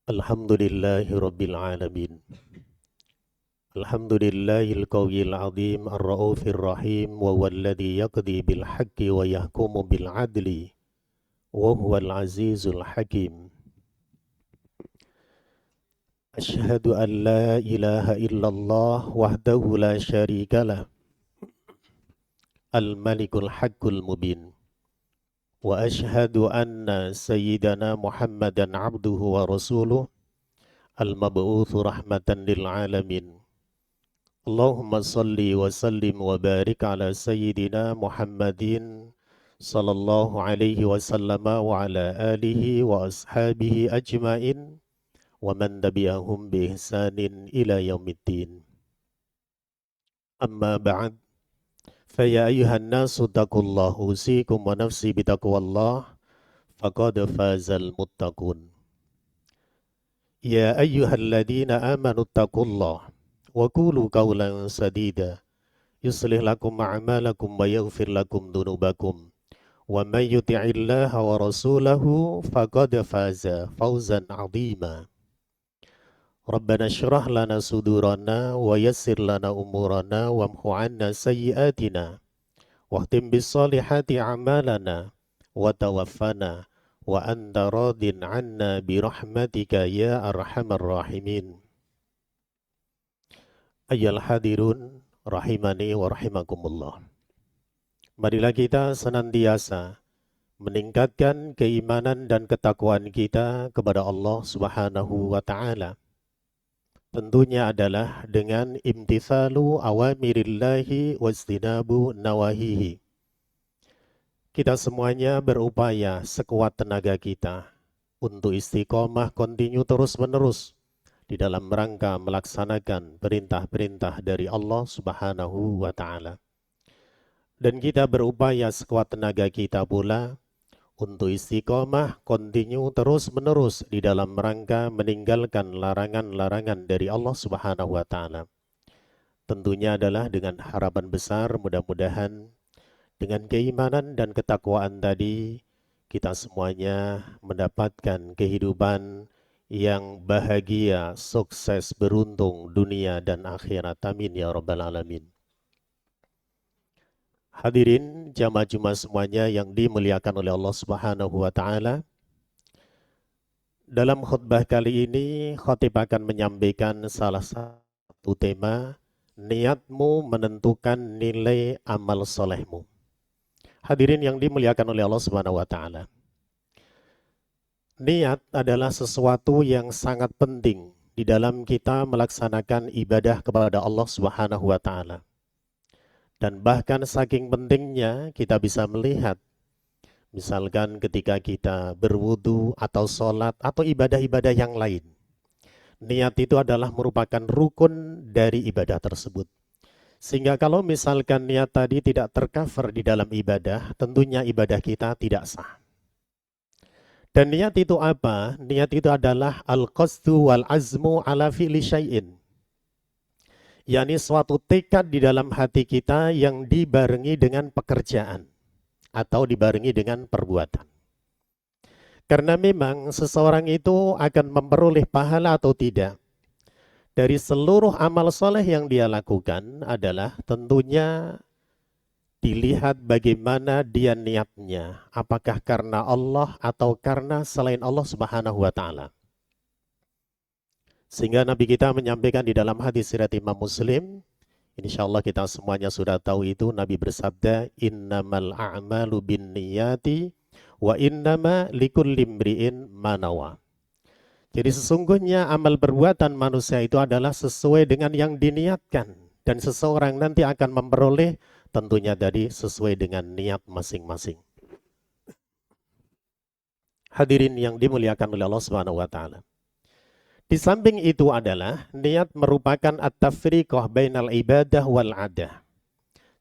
Alhamdulillahi Rabbil Alamin. Alhamdulillahil Qawiyil Azim Ar-Ra'ufir Rahim wa walladhi yaqdi bil haqqi wa yahkumu bil adli wa huwal azizul hakim. Ashhadu an la ilaha illallah wahdahu la syarika lah al-malikul haqqul mubin. Wa ashhadu anna sayyidana Muhammadan abduhu wa rasuluh al-mab'uthu rahmatan lil alamin. Allahumma salli wa sallim wa barik ala sayyidina Muhammadin sallallahu alaihi wasallam wa ala alihi wa ashabihi ajmain wa man tabi'ahum bi ihsanin ila yaumiddin. Amma ba'd, fa ya ayyuhan nasu taqullah usikum wa nafsi bitaqwallah faqad fazal muttaqun. Ya ayyuhalladzina amanu taqullah wa qulu qawlan sadida yuslih lakum a'malakum wa yaghfir lakum dhunubakum wa may yuti'illaha wa rasulahu faqad faza fawzan 'azima. Rabbana shrah lana sudurana wa yassir lana umurana wamhu 'anna sayyi'atina wahtim bis solihati a'malana wa tawaffana wa anta radin 'anna bi rahmatika ya arhamar rahimin. Ayyal hadirun rahimani wa rahimakumullah. Marilah kita senantiasa meningkatkan keimanan dan ketakwaan kita kepada Allah Subhanahu wa taala. Tentunya adalah dengan imtithalu awamirillahi wastinabu nawahihi. Kita semuanya berupaya sekuat tenaga kita untuk istiqomah kontinu terus-menerus di dalam rangka melaksanakan perintah-perintah dari Allah Subhanahu wa taala. Dan kita berupaya sekuat tenaga kita pula untuk istiqomah kontinu terus-menerus di dalam rangka meninggalkan larangan-larangan dari Allah Subhanahu wa taala. Tentunya adalah dengan harapan besar mudah-mudahan dengan keimanan dan ketakwaan tadi kita semuanya mendapatkan kehidupan yang bahagia, sukses, beruntung dunia dan akhirat. Amin ya rabbal alamin. Hadirin jamaah Jumat semuanya yang dimuliakan oleh Allah Subhanahu wa taala. Dalam khutbah kali ini khatib akan menyampaikan salah satu tema, niatmu menentukan nilai amal solehmu. Hadirin yang dimuliakan oleh Allah Subhanahu wa taala. Niat adalah sesuatu yang sangat penting di dalam kita melaksanakan ibadah kepada Allah Subhanahu wa taala. Dan bahkan saking pentingnya kita bisa melihat misalkan ketika kita berwudu atau sholat atau ibadah-ibadah yang lain. Niat itu adalah merupakan rukun dari ibadah tersebut. Sehingga kalau misalkan niat tadi tidak tercover di dalam ibadah, tentunya ibadah kita tidak sah. Dan niat itu apa? Niat itu adalah al-qasdu wal azmu ala fi'li syai'in. yakni suatu tekad di dalam hati kita yang dibarengi dengan pekerjaan atau dibarengi dengan perbuatan. Karena memang seseorang itu akan memperoleh pahala atau tidak dari seluruh amal soleh yang dia lakukan adalah tentunya dilihat bagaimana dia niatnya, apakah karena Allah atau karena selain Allah Subhanahu wa taala. Sehingga Nabi kita menyampaikan di dalam hadis riwayat Imam Muslim, insyaallah kita semuanya sudah tahu itu, Nabi bersabda, innamal a'malu binniyati wa innama likulli imri'in ma nawa. Jadi sesungguhnya amal perbuatan manusia itu adalah sesuai dengan yang diniatkan, dan seseorang nanti akan memperoleh tentunya dari sesuai dengan niat masing-masing. Hadirin yang dimuliakan oleh Allah Subhanahu wa taala. Di samping itu adalah niat merupakan at-tafriqah bainal ibadah wal adah.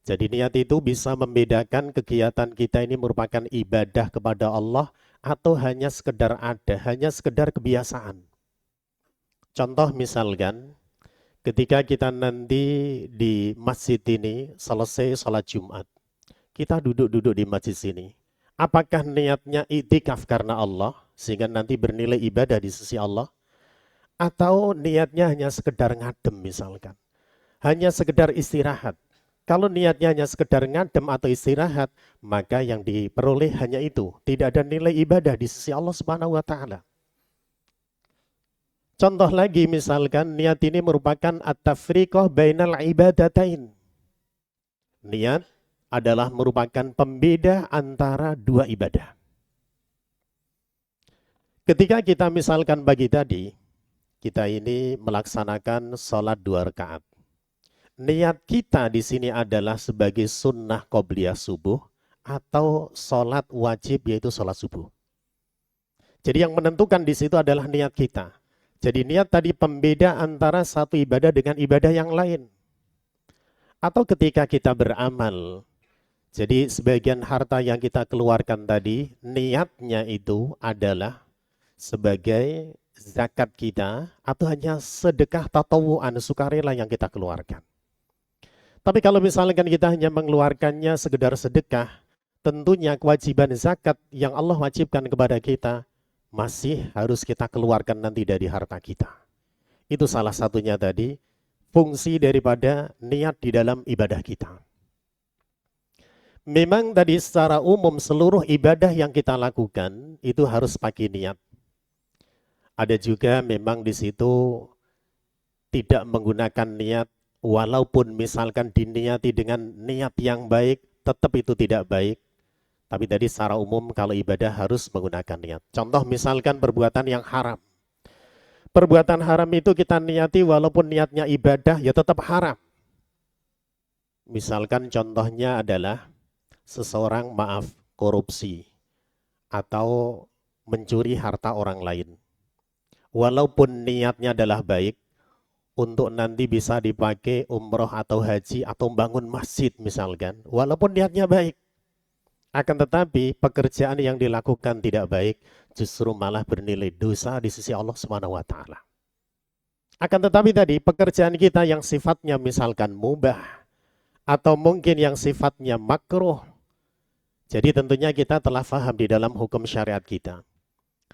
Jadi niat itu bisa membedakan kegiatan kita ini merupakan ibadah kepada Allah atau hanya sekedar ada, hanya sekedar kebiasaan. Contoh misalkan ketika kita nanti di masjid ini selesai sholat Jumat, kita duduk-duduk di masjid sini. Apakah niatnya itikaf karena Allah sehingga nanti bernilai ibadah di sisi Allah? Atau niatnya hanya sekedar ngadem misalkan. Hanya sekedar istirahat. Kalau niatnya hanya sekedar ngadem atau istirahat, maka yang diperoleh hanya itu. Tidak ada nilai ibadah di sisi Allah Subhanahu wa taala. Contoh lagi misalkan niat ini merupakan at-tafriqah bainal ibadatain. Niat adalah merupakan pembeda antara dua ibadah. Ketika kita misalkan bagi tadi, kita ini melaksanakan sholat 2 rakaat. Niat kita di sini adalah sebagai sunnah qobliyah subuh atau sholat wajib yaitu sholat subuh. Jadi yang menentukan di situ adalah niat kita. Jadi niat tadi pembeda antara satu ibadah dengan ibadah yang lain. Atau ketika kita beramal, jadi sebagian harta yang kita keluarkan tadi, niatnya itu adalah sebagai zakat kita atau hanya sedekah tatawuan sukarela yang kita keluarkan. Tapi kalau misalkan kita hanya mengeluarkannya sekedar sedekah, tentunya kewajiban zakat yang Allah wajibkan kepada kita masih harus kita keluarkan nanti dari harta kita. Itu salah satunya tadi, fungsi daripada niat di dalam ibadah kita. Memang tadi secara umum seluruh ibadah yang kita lakukan itu harus pakai niat. Ada juga memang di situ tidak menggunakan niat, walaupun misalkan diniati dengan niat yang baik, tetap itu tidak baik. Tapi tadi secara umum kalau ibadah harus menggunakan niat. Contoh misalkan perbuatan yang haram. Perbuatan haram itu kita niati walaupun niatnya ibadah ya tetap haram. Misalkan contohnya adalah seseorang korupsi atau mencuri harta orang lain. Walaupun niatnya adalah baik, untuk nanti bisa dipakai umroh atau haji atau bangun masjid misalkan, walaupun niatnya baik, akan tetapi pekerjaan yang dilakukan tidak baik, justru malah bernilai dosa di sisi Allah Subhanahu wa taala. Akan tetapi tadi pekerjaan kita yang sifatnya misalkan mubah atau mungkin yang sifatnya makruh, jadi tentunya kita telah faham di dalam hukum syariat kita.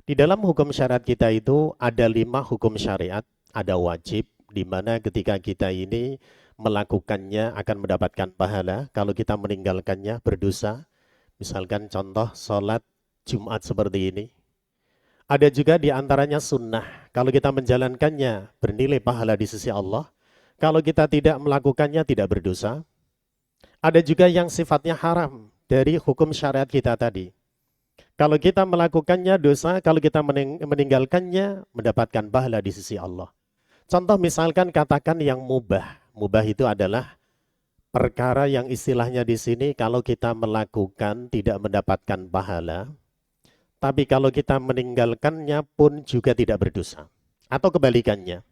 Di dalam hukum syariat kita itu ada 5 hukum syariat, ada wajib, di mana ketika kita ini melakukannya akan mendapatkan pahala, kalau kita meninggalkannya berdosa. Misalkan contoh sholat Jumat seperti ini. Ada juga di antaranya sunnah, kalau kita menjalankannya bernilai pahala di sisi Allah, kalau kita tidak melakukannya tidak berdosa. Ada juga yang sifatnya haram dari hukum syariat kita tadi. Kalau kita melakukannya dosa, kalau kita meninggalkannya mendapatkan pahala di sisi Allah. Contoh misalkan katakan yang mubah. Mubah itu adalah perkara yang istilahnya di sini kalau kita melakukan tidak mendapatkan pahala, tapi kalau kita meninggalkannya pun juga tidak berdosa. Atau kebalikannya.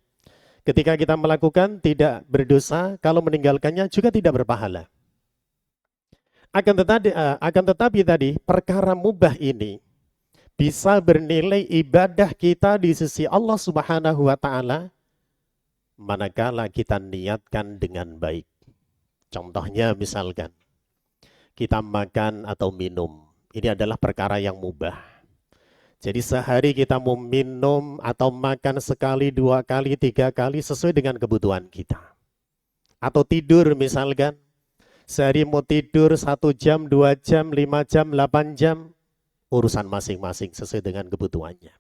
Ketika kita melakukan tidak berdosa, kalau meninggalkannya juga tidak berpahala. Akan tetapi tadi perkara mubah ini bisa bernilai ibadah kita di sisi Allah Subhanahu wa taala manakala kita niatkan dengan baik. Contohnya misalkan kita makan atau minum, ini adalah perkara yang mubah. Jadi sehari kita mau minum atau makan sekali, 2 kali, 3 kali sesuai dengan kebutuhan kita. Atau tidur misalkan, sehari mau tidur 1 jam, 2 jam, 5 jam, 8 jam, urusan masing-masing sesuai dengan kebutuhannya.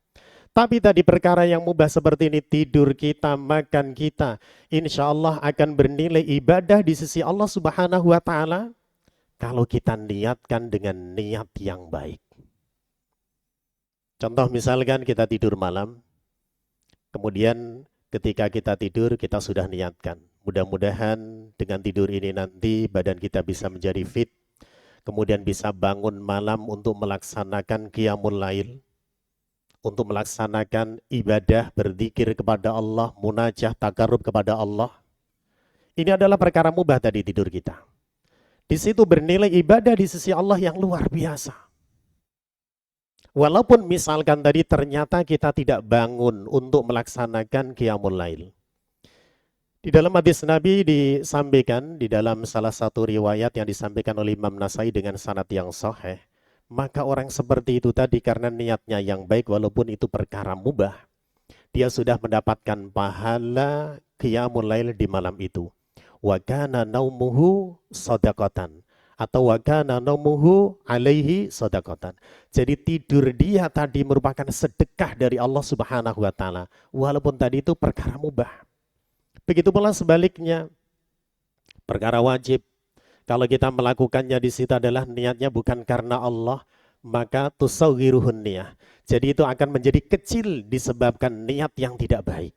Tapi tadi perkara yang mubah seperti ini, tidur kita, makan kita, insya Allah akan bernilai ibadah di sisi Allah Subhanahu wa taala kalau kita niatkan dengan niat yang baik. Contoh misalkan kita tidur malam, kemudian ketika kita tidur kita sudah niatkan, mudah-mudahan dengan tidur ini nanti badan kita bisa menjadi fit, kemudian bisa bangun malam untuk melaksanakan qiyamul lail, untuk melaksanakan ibadah, berzikir kepada Allah, munajah, takarrub kepada Allah. Ini adalah perkara mubah tadi tidur kita. Di situ bernilai ibadah di sisi Allah yang luar biasa. Walaupun misalkan tadi ternyata kita tidak bangun untuk melaksanakan qiyamul lail. Di dalam hadis Nabi disampaikan, di dalam salah satu riwayat yang disampaikan oleh Imam Nasai dengan sanad yang sahih, maka orang seperti itu tadi karena niatnya yang baik walaupun itu perkara mubah, dia sudah mendapatkan pahala qiyamul lail di malam itu. Wa kana naumuhu shadaqatan, atau wa kana naumuhu alaihi shadaqatan. Jadi tidur dia tadi merupakan sedekah dari Allah Subhanahu wa taala, walaupun tadi itu perkara mubah. Begitu pula sebaliknya, perkara wajib, kalau kita melakukannya di situ adalah niatnya bukan karena Allah, maka tusawwiruhun niyah. Jadi itu akan menjadi kecil disebabkan niat yang tidak baik.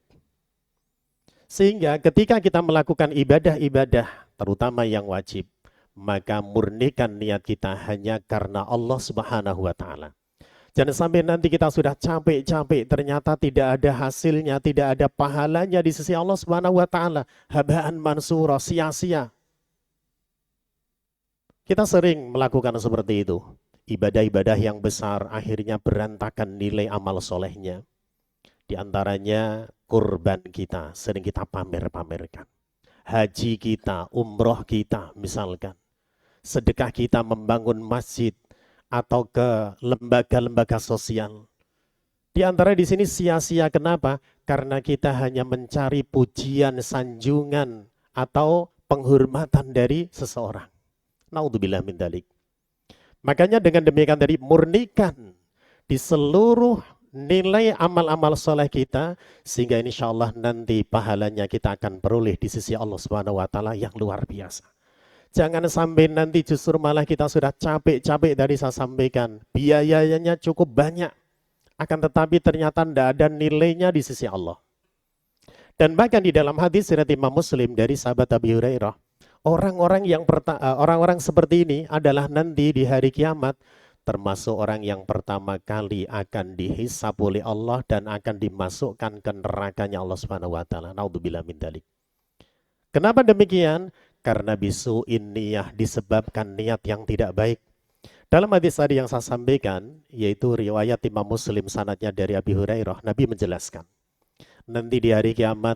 Sehingga ketika kita melakukan ibadah-ibadah, terutama yang wajib, maka murnikan niat kita hanya karena Allah Subhanahu wa taala. Jangan sampai nanti kita sudah capek-capek, ternyata tidak ada hasilnya, tidak ada pahalanya di sisi Allah Subhanahu wa taala. Habaan mansura, sia-sia. Kita sering melakukan seperti itu. Ibadah-ibadah yang besar akhirnya berantakan nilai amal solehnya. Di antaranya kurban kita sering kita pamer-pamerkan. Haji kita, umroh kita misalkan. Sedekah kita membangun masjid atau ke lembaga-lembaga sosial. Di antara di sini sia-sia, kenapa? Karena kita hanya mencari pujian, sanjungan atau penghormatan dari seseorang. Naudzubillah min dzalik. Makanya dengan demikian tadi murnikan di seluruh nilai amal-amal soleh kita, sehingga insya Allah nanti pahalanya kita akan peroleh di sisi Allah Subhanahu wa taala yang luar biasa. Jangan sampai nanti justru malah kita sudah capek-capek, tadi saya sampaikan, biayanya cukup banyak, akan tetapi ternyata tidak ada nilainya di sisi Allah. Dan bahkan di dalam hadis riwayat Imam Muslim dari sahabat Abi Hurairah, orang-orang seperti ini adalah nanti di hari kiamat termasuk orang yang pertama kali akan dihisab oleh Allah dan akan dimasukkan ke nerakanya Allah Subhanahu wa taala. Naudzubillah min dzalik. Kenapa demikian? Karena bisu'in niyah, disebabkan niat yang tidak baik. Dalam hadis tadi yang saya sampaikan, yaitu riwayat Imam Muslim sanadnya dari Abi Hurairah, Nabi menjelaskan, nanti di hari kiamat,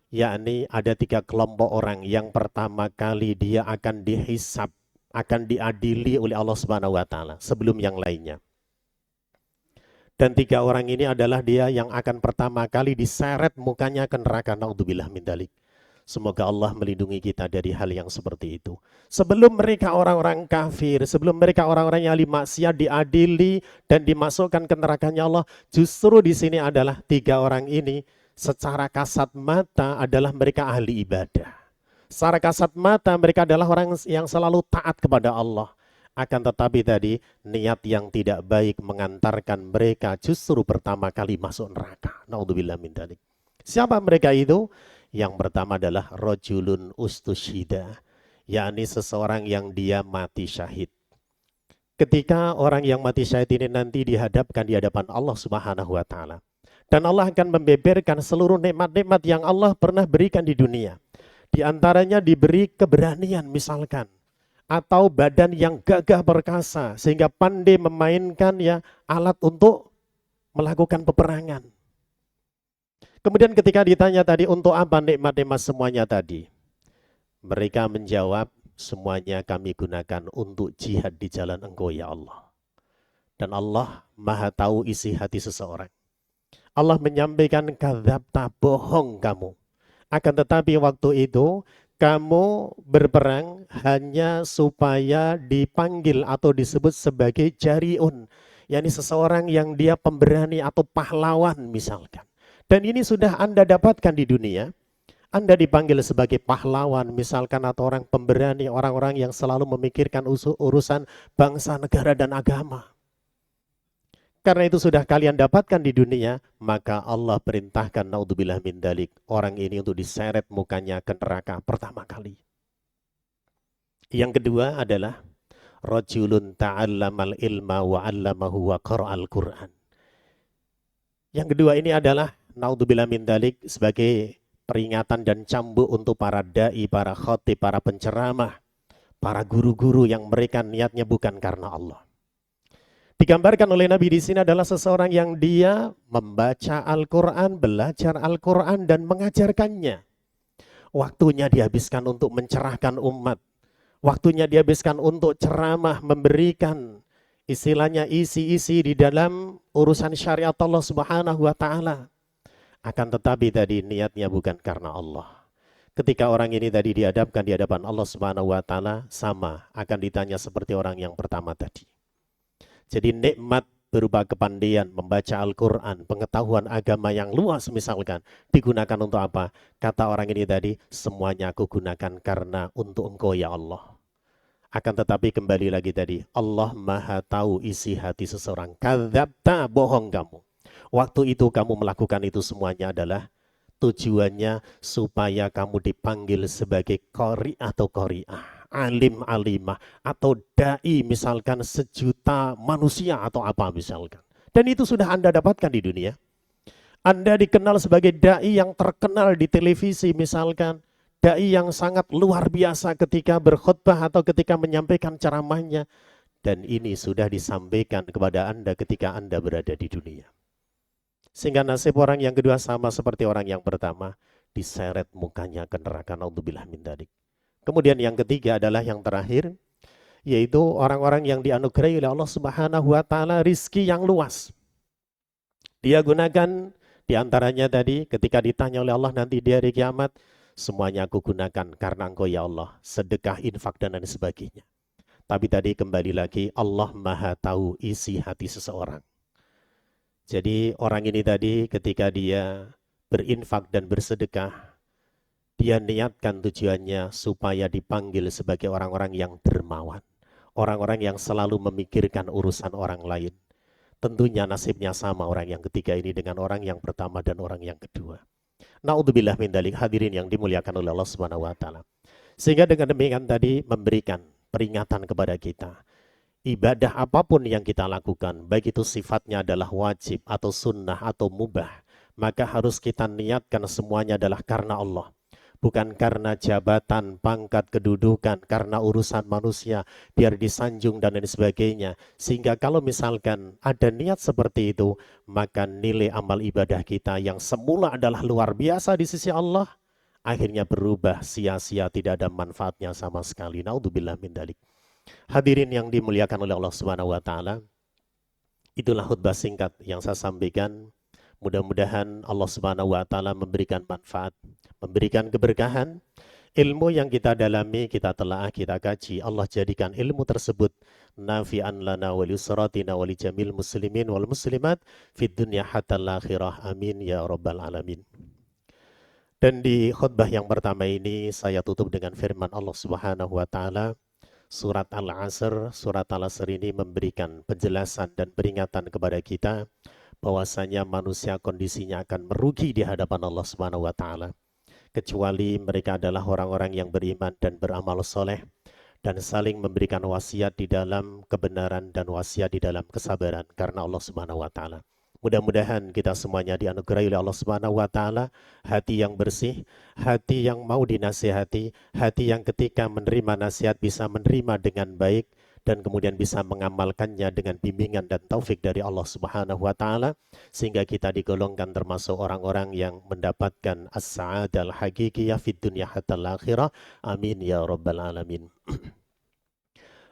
yakni ada 3 kelompok orang. Yang pertama kali dia akan dihisab, akan diadili oleh Allah Subhanahu wa taala sebelum yang lainnya. Dan 3 orang ini adalah dia yang akan pertama kali diseret mukanya ke neraka. Naudzubillah min dzalik. Semoga Allah melindungi kita dari hal yang seperti itu. Sebelum mereka orang-orang kafir, sebelum mereka orang-orang yang ahli maksiat diadili dan dimasukkan ke nerakanya Allah, justru di sini adalah 3 orang ini secara kasat mata adalah mereka ahli ibadah. Secara kasat mata mereka adalah orang yang selalu taat kepada Allah. Akan tetapi tadi niat yang tidak baik mengantarkan mereka justru pertama kali masuk neraka. Naudzubillah min dzalik. Siapa mereka itu? Yang pertama adalah rajulun ustusyhida, yakni seseorang yang dia mati syahid. Ketika orang yang mati syahid ini nanti dihadapkan di hadapan Allah Subhanahu wa taala, dan Allah akan membeberkan seluruh nikmat-nikmat yang Allah pernah berikan di dunia. Di antaranya diberi keberanian misalkan, atau badan yang gagah perkasa sehingga pandai memainkan ya alat untuk melakukan peperangan. Kemudian ketika ditanya tadi untuk apa nikmat-nikmat semuanya tadi, mereka menjawab, semuanya kami gunakan untuk jihad di jalan Engkau ya Allah. Dan Allah Maha tahu isi hati seseorang. Allah menyampaikan, kadzabta, bohong kamu. Akan tetapi waktu itu kamu berperang hanya supaya dipanggil atau disebut sebagai jariun, yakni seseorang yang dia pemberani atau pahlawan misalkan. Dan ini sudah Anda dapatkan di dunia. Anda dipanggil sebagai pahlawan misalkan, atau orang pemberani, orang-orang yang selalu memikirkan urusan bangsa, negara, dan agama. Karena itu sudah kalian dapatkan di dunia, maka Allah perintahkan, naudzubillah min dzalik, orang ini untuk diseret mukanya ke neraka pertama kali. Yang kedua adalah rajulun ta'allamal ilma wa 'allamahu wa qara'al Qur'an. Yang kedua ini adalah naudzubillah min dzalik sebagai peringatan dan cambuk untuk para dai, para khatib, para penceramah, para guru-guru yang mereka niatnya bukan karena Allah. Digambarkan oleh Nabi di sini adalah seseorang yang dia membaca Al-Quran, belajar Al-Quran dan mengajarkannya. Waktunya dihabiskan untuk mencerahkan umat. Waktunya dihabiskan untuk ceramah, memberikan istilahnya isi-isi di dalam urusan syariat Allah Subhanahu wa taala. Akan tetapi tadi niatnya bukan karena Allah. Ketika orang ini tadi dihadapkan di hadapan Allah Subhanahu wa taala, sama akan ditanya seperti orang yang pertama tadi. Jadi nikmat berupa kepandaian membaca Al-Qur'an, pengetahuan agama yang luas misalkan, digunakan untuk apa? Kata orang ini tadi, semuanya aku gunakan karena untuk Engkau ya Allah. Akan tetapi kembali lagi tadi, Allah Maha tahu isi hati seseorang. Kadzabta, bohong kamu. Waktu itu kamu melakukan itu semuanya adalah tujuannya supaya kamu dipanggil sebagai qori atau qori'ah, alim alimah, atau dai misalkan sejuta manusia atau apa misalkan. Dan itu sudah Anda dapatkan di dunia. Anda dikenal sebagai dai yang terkenal di televisi misalkan, dai yang sangat luar biasa ketika berkhutbah atau ketika menyampaikan ceramahnya. Dan ini sudah disampaikan kepada Anda ketika Anda berada di dunia. Sehingga nasib orang yang kedua sama seperti orang yang pertama, diseret mukanya ke neraka. Naudzubillah min dzalik. Kemudian yang ketiga adalah yang terakhir, yaitu orang-orang yang dianugerahi oleh Allah Subhanahu wa taala rizki yang luas. Dia gunakan diantaranya tadi ketika ditanya oleh Allah nanti di hari kiamat, semuanya aku gunakan karena Engkau ya Allah, sedekah, infak dan lain sebagainya. Tapi tadi kembali lagi, Allah Maha tahu isi hati seseorang. Jadi orang ini tadi ketika dia berinfak dan bersedekah, dia niatkan tujuannya supaya dipanggil sebagai orang-orang yang dermawan. Orang-orang yang selalu memikirkan urusan orang lain. Tentunya nasibnya sama orang yang ketiga ini dengan orang yang pertama dan orang yang kedua. Naudzubillah min dzalik, hadirin yang dimuliakan oleh Allah Subhanahu wa taala. Sehingga dengan demikian tadi memberikan peringatan kepada kita. Ibadah apapun yang kita lakukan, baik itu sifatnya adalah wajib atau sunnah atau mubah, maka harus kita niatkan semuanya adalah karena Allah. Bukan karena jabatan, pangkat, kedudukan, karena urusan manusia, biar disanjung dan lain sebagainya. Sehingga kalau misalkan ada niat seperti itu, maka nilai amal ibadah kita yang semula adalah luar biasa di sisi Allah, akhirnya berubah sia-sia, tidak ada manfaatnya sama sekali. Naudzubillah min dzalik. Hadirin yang dimuliakan oleh Allah Subhanahu wa taala, itulah khutbah singkat yang saya sampaikan. Mudah-mudahan Allah Subhanahu wa taala memberikan manfaat, memberikan keberkahan. Ilmu yang kita dalami, kita telaah, kita kaji, Allah jadikan ilmu tersebut nafi'an lana wa liusratina wa lijamil muslimin wal muslimat fid dunya hatta akhirah. Amin ya rabbal alamin. Dan di khutbah yang pertama ini saya tutup dengan firman Allah Subhanahu wa taala. Surat Al-Asr, surat Al-Asr ini memberikan penjelasan dan peringatan kepada kita bahwasanya manusia kondisinya akan merugi di hadapan Allah Subhanahu wa taala kecuali mereka adalah orang-orang yang beriman dan beramal soleh dan saling memberikan wasiat di dalam kebenaran dan wasiat di dalam kesabaran karena Allah Subhanahu wa taala. Mudah-mudahan kita semuanya dianugerahi oleh Allah Subhanahu wa taala hati yang bersih, hati yang mau dinasihati, hati yang ketika menerima nasihat bisa menerima dengan baik dan kemudian bisa mengamalkannya dengan bimbingan dan taufik dari Allah Subhanahu wa taala sehingga kita digolongkan termasuk orang-orang yang mendapatkan as-sa'adah al-haqiqiyah fid dunya hatta al-akhirah. Amin ya rabbal alamin.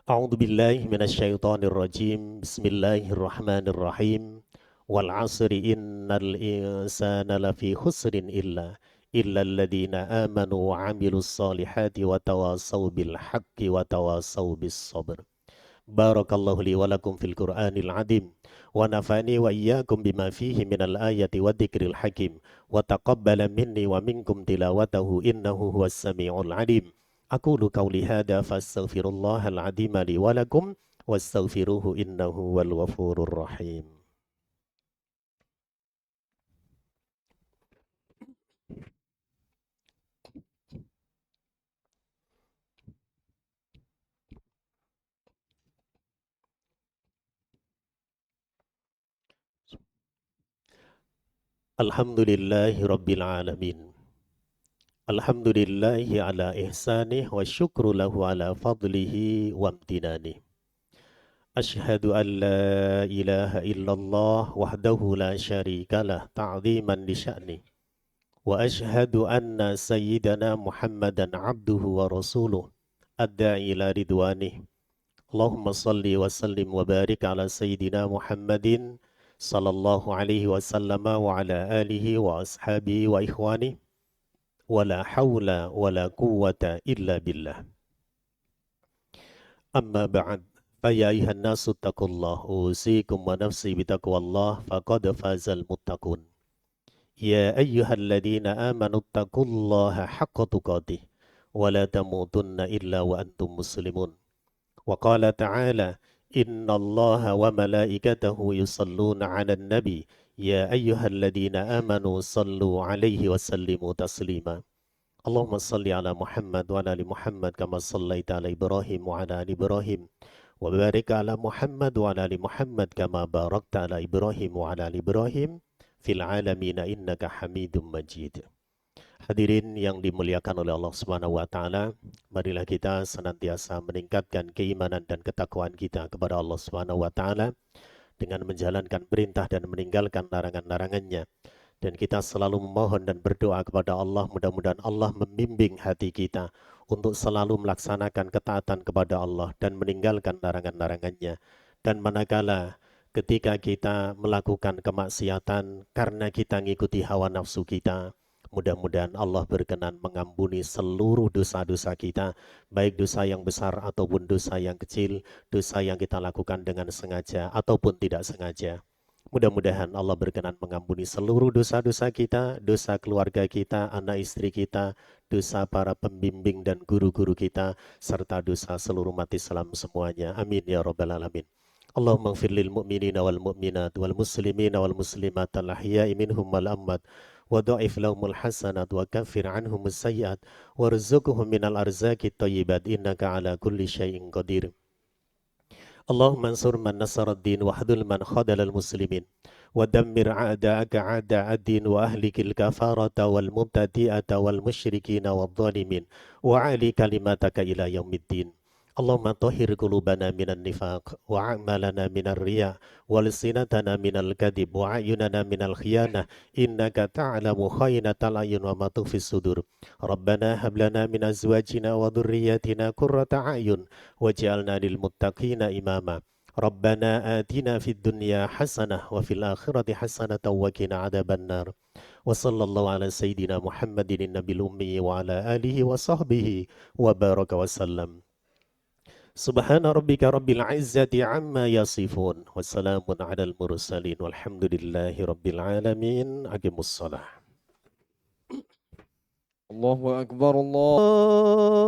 A'udzu billahi minasyaitonir rajim. Bismillahirrahmanirrahim. Wal 'asri innal insana lafi khusrin illa alladhina amanu wa 'amilus solihati wa tawasaw bil haqqi wa tawasaw bis sabr. Barakallahu li wa lakum fil Qur'anil azim wa nafa'ani wa iyyakum bima fihi minal ayati wa dzikril hakim wa taqabbala minni wa minkum tilawatahu innahu huwas samiul alim. Aqulu qawli hadza fastaghfirullahal azim li wa lakum wastaghfiruhu innahu wal ghafurur rahim. Alhamdulillahi rabbil alamin. Alhamdulillahi ala ihsanih wa syukru lahu ala fadlihi wa amtinani. Ashhadu an la ilaha illallah wahdahu la syarika lah ta'ziman li sya'ni. Wa ashhadu anna sayyidana Muhammadan abduhu wa rasuluh adda'i ila ridwanih. Allahumma salli wa sallim wa barik ala sayyidina Muhammadin sallallahu alaihi wasallam wa ala alihi wa ashabihi wa ikhwani wa la hawla wa la quwwata illa billah. Amma ba'd. Faya ayuhan nasu taqullah usikum wa nafsi bitaqwallah faqad fazal muttaqun. Ya ayyuhalladzina amanu taqullaha haqqa tuqatih wa la tamutunna illa wa antum muslimun. Wa qala ta'ala innallaha wa malaikatahu yusalluna 'alan nabi ya ayyuhalladzina amanu sallu 'alaihi wa sallimu taslima. Allahumma salli ala Muhammad wa ala ali Muhammad kama sallaita ala Ibrahim wa ala ali Ibrahim wa barik ala Muhammad wa ala ali Muhammad kama barakta ala Ibrahim wa ala ali Ibrahim fil alamina innaka hamidum majid. Hadirin yang dimuliakan oleh Allah Subhanahu wa taala, marilah kita senantiasa meningkatkan keimanan dan ketakwaan kita kepada Allah Subhanahu wa taala dengan menjalankan perintah dan meninggalkan larangan-larangannya. Dan kita selalu memohon dan berdoa kepada Allah, mudah-mudahan Allah membimbing hati kita untuk selalu melaksanakan ketaatan kepada Allah dan meninggalkan larangan-larangannya. Dan manakala ketika kita melakukan kemaksiatan karena kita mengikuti hawa nafsu kita, mudah-mudahan Allah berkenan mengampuni seluruh dosa-dosa kita, baik dosa yang besar ataupun dosa yang kecil, dosa yang kita lakukan dengan sengaja ataupun tidak sengaja. Mudah-mudahan Allah berkenan mengampuni seluruh dosa-dosa kita, dosa keluarga kita, anak istri kita, dosa para pembimbing dan guru-guru kita, serta dosa seluruh umat Islam semuanya. Amin ya rabbal alamin. Allahumma ighfir lil mu'minina wal mu'minat wal muslimina wal muslimat al ahya'i minhum wal amwat wa dha'if lahumul hasanat wa kaffir anhumus sayyi'at warzuqhum minal arzaqit thayyibat innaka ala kulli syai'in qadir. Allahumma ansur man nasara ad-din wa hadul man khadalal muslimin wa dammir a'da'aka a'da'a ad-din wa ahlikil kafarata wal mubtadi'ata wal musyrikina wal zalimin wa ali kalimataka ila yaumiddin. Allahumma tahhir qulubana minan nifaq wa a'malana minar riya wa lisanana minal kadhib wa a'yunana minal khiyanah innaka ta'lamu khaynatal a'yun wa ma tukhfis sudur. Rabbana hab lana min azwajina wa dhurriyyatina qurrata a'yun waj'alna lil muttaqina imama. Rabbana atina fid dunya hasanah wa fil akhirati hasanatan wa qina adzabannar. Wa sallallahu ala sayyidina Muhammadin nabiyil ummi wa ala alihi wa sahbihi wa baraka wa sallam. Subhana rabbika rabbil izzati amma yasifun wassalamun alal mursalin walhamdulillahi rabbil alamin. Aqimus shalah. Allahu akbar Allah.